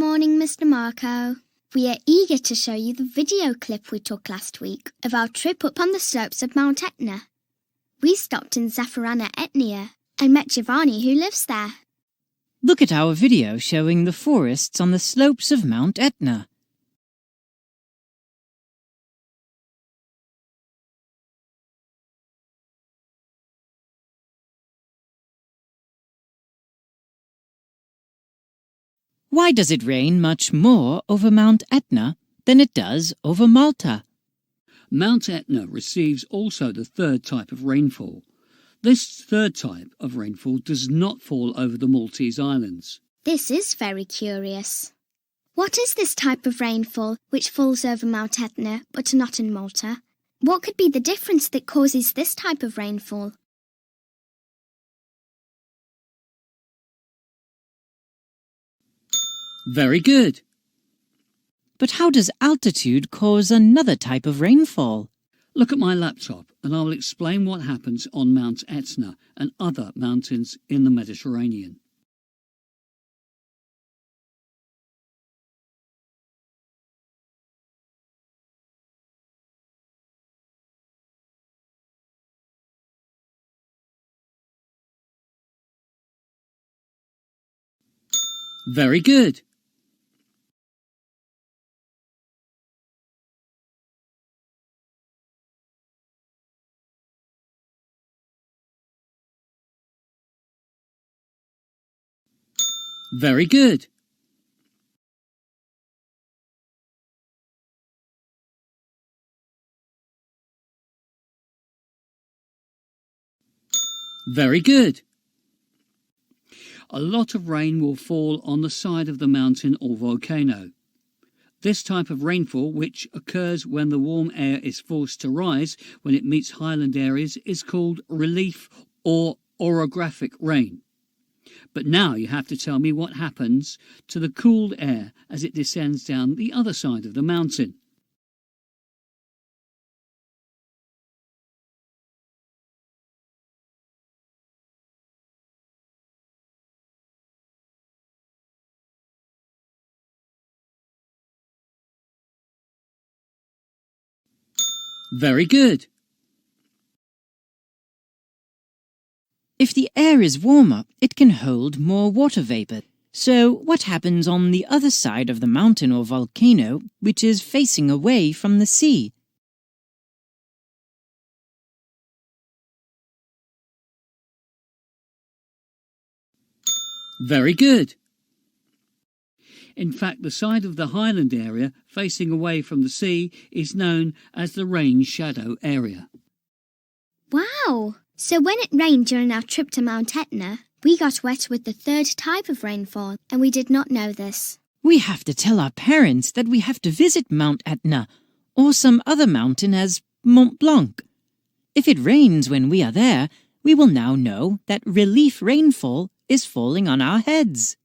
morning, Mr. Marco. We are eager to show you the video clip we took last week of our trip up on the slopes of Mount Etna. We stopped in Zaffarana, Etnia, and met Giovanni, who lives there. Look at our video showing the forests on the slopes of Mount Etna. Why does it rain much more over Mount Etna than it does over Malta? Mount Etna receives also the third type of rainfall. This third type of rainfall does not fall over the Maltese Islands. This is very curious. What is this type of rainfall which falls over Mount Etna but not in Malta? What could be the difference that causes this type of rainfall? Very good. But how does altitude cause another type of rainfall? Look at my laptop and I will explain what happens on Mount Etna and other mountains in the Mediterranean. Very good. Very good. Very good. A lot of rain will fall on the side of the mountain or volcano. This type of rainfall, which occurs when the warm air is forced to rise when it meets highland areas, is called relief or orographic rain. But now you have to tell me what happens to the cooled air as it descends down the other side of the mountain. Very good. If the air is warmer, it can hold more water vapor. So what happens on the other side of the mountain or volcano, which is facing away from the sea? Very good. In fact, the side of the highland area facing away from the sea is known as the rain shadow area. Wow! So when it rained during our trip to Mount Etna, we got wet with the third type of rainfall, and we did not know this. We have to tell our parents that we have to visit Mount Etna or some other mountain as Mont Blanc. If it rains when we are there, we will now know that relief rainfall is falling on our heads.